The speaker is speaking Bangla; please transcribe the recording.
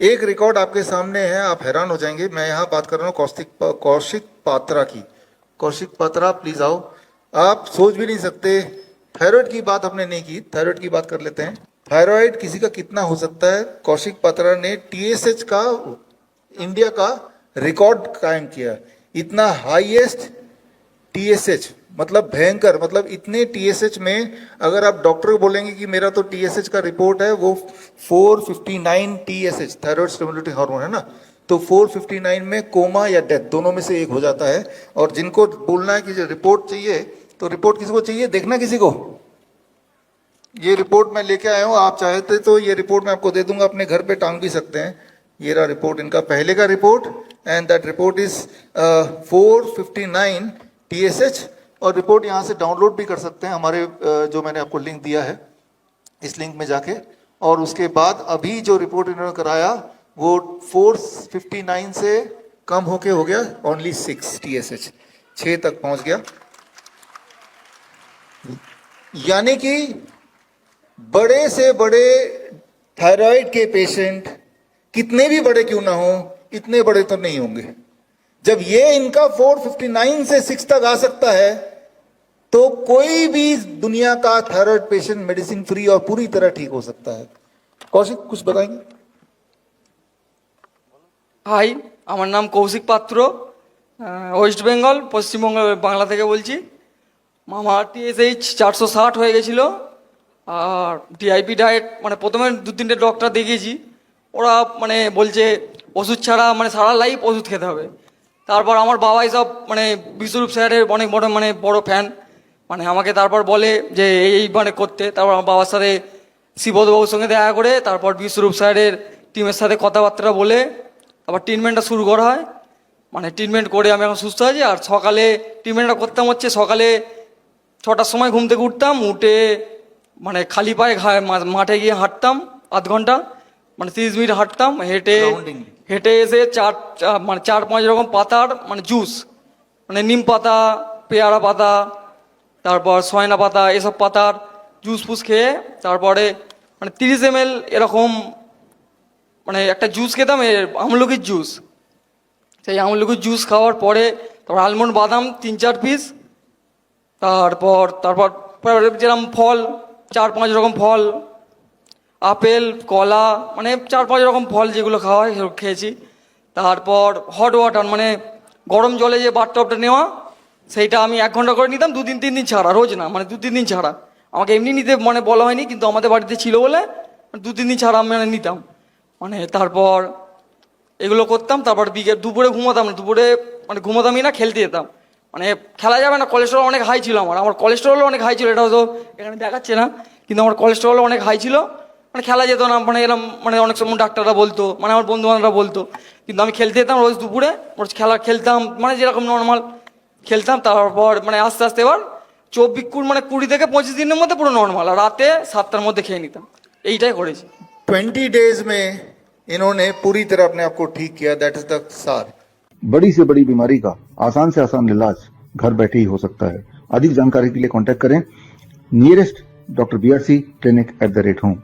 एक रिकॉर्ड आपके सामने है, आप हैरान हो जाएंगे। मैं यहाँ बात कर रहा हूँ कौशिक पात्रा की। कौशिक पात्रा प्लीज आओ। आप सोच भी नहीं सकते, थायराइड की बात हमने नहीं की, थायराइड की बात कर लेते हैं। थायराइड किसी का कितना हो सकता है, कौशिक पात्रा ने टीएसएच का इंडिया का रिकॉर्ड कायम किया। इतना हाईएस्ट टीएसएच, मतलब भयंकर, मतलब इतने टीएसएच में अगर आप डॉक्टर को बोलेंगे कि मेरा तो टीएसएच का रिपोर्ट है वो 459 टीएसएच, थायराइड स्टिमुलेटिंग हार्मोन है ना, तो 459 में कोमा या डेथ दोनों में से एक हो जाता है। और जिनको बोलना है कि जो रिपोर्ट चाहिए, तो रिपोर्ट किसी को चाहिए, देखना किसी को। ये रिपोर्ट मैं लेके आया हूँ, आप चाहते तो ये रिपोर्ट मैं आपको दे दूंगा, अपने घर पे टांग भी सकते हैं। ये रहा रिपोर्ट, इनका पहले का report, and that report is 459 TSH. और रिपोर्ट यहाँ से डाउनलोड भी कर सकते हैं, हमारे जो मैंने आपको लिंक दिया है, इस लिंक में जाके। और उसके बाद अभी जो रिपोर्ट इन्होंने कराया वो 459 से कम होके हो गया ओनली 6 टीएसएच, 6 तक पहुंच गया। यानी कि बड़े से बड़े थायराइड के पेशेंट कितने भी बड़े क्यों ना हो, इतने बड़े तो नहीं होंगे। जब ये इनका 459 से 6 तक आ सकता है, तो कोई भी दुनिया का थायराइड पेशेंट मेडिसिन फ्री और पूरी तरह ठीक हो सकता है। कौशिक कुछ बताएंगे? হাই, আমার নাম কৌশিক পাত্র, ওয়েস্ট বেঙ্গল পশ্চিমবঙ্গ বাংলা থেকে বলছি। মামা টিএসএইচ 460 হয়ে গেছিল, আর ডিআইপি ডায়েট মানে প্রথমে 2-3টে ডক্টর দেখিয়েছি, ওরা মানে বলছে ওষুধ ছাড়া মানে সারা লাইফ ওষুধ খেতে হবে। তারপর আমার বাবা এইসব মানে বিশ্বরূপ স্যারের অনেক বড় মানে বড় ফ্যান, মানে আমাকে তারপর বলে যে এই মানে করতে। তারপর আমার বাবার সাথে শিববাবুর সঙ্গে দেখা করে তারপর বিশ্বরূপ স্যারের টিমের সাথে কথাবার্তা বলে আবার ট্রিটমেন্টটা শুরু করা হয়। মানে ট্রিটমেন্ট করে আমি এখন সুস্থ আছি। আর সকালে ট্রিটমেন্টটা করতাম হচ্ছে সকালে 6টার সময় ঘুম থেকে উঠতাম, উঠে মানে খালি পায়ে মাঠে গিয়ে হাঁটতাম আধ ঘন্টা, মানে 30 মিনিট হাঁটতাম, হেঁটে হেঁটে এসে মানে 4-5 রকম পাতার মানে জুস, মানে নিম পাতা, পেয়ারা পাতা, তারপর সয়না পাতা, এসব পাতার জুস ফুস খেয়ে তারপরে মানে 30 ml এরকম মানে একটা জুস খেতাম, আমলকির জুস। সেই আমলকির জুস খাওয়ার পরে তারপর আলমন্ড বাদাম 3-4 পিস, তারপর তারপর যেরকম ফল 4-5 রকম ফল, আপেল, কলা, মানে 4-5 রকম ফল যেগুলো খাওয়া হয় সেগুলো খেয়েছি। তারপর হট ওয়াটার মানে গরম জলে যে বাথটবটা নেওয়া, সেইটা আমি 1 ঘন্টা করে নিতাম, 2-3 দিন ছাড়া, রোজ না, মানে 2-3 দিন ছাড়া। আমাকে এমনি নিতে মানে বলা হয়নি, কিন্তু আমাদের বাড়িতে ছিল বলে 2-3 দিন ছাড়া আমি মানে নিতাম। মানে তারপর এগুলো করতাম। তারপর দুপুরে ঘুমাতাম না, দুপুরে মানে ঘুমাতামই না, খেলতে যেতাম। মানে খেলা যাবে না, কোলেস্টেরল অনেক হাই ছিল আমার কোলেস্টেরলও অনেক হাই ছিল, এটা হয়তো এখানে দেখাচ্ছে না, কিন্তু আমার কোলেস্টেরল অনেক হাই ছিল। মানে খেলা যেত না, মানে এরকম মানে অনেক সময় ডাক্তাররা বলতো, মানে আমার বন্ধু বান্ধবরা বলতো, কিন্তু আমি খেলতে যেতাম রোজ দুপুরে, রোজ খেলতাম, মানে যেরকম নর্মাল খেলতাম। তারপর মানে আস্তে আস্তে এবার 20 থেকে 25 দিনের মধ্যে পুরো নর্মাল, আর রাতে 7টার মধ্যে খেয়ে নিতাম। এইটাই করেছি। 20 डेज में इन्होंने पूरी तरह अपने आप को ठीक किया। दैट इज द सार। बड़ी से बड़ी बीमारी का आसान से आसान इलाज घर बैठे ही हो सकता है। अधिक जानकारी के लिए कांटेक्ट करें nearest doctor BRC clinic @home।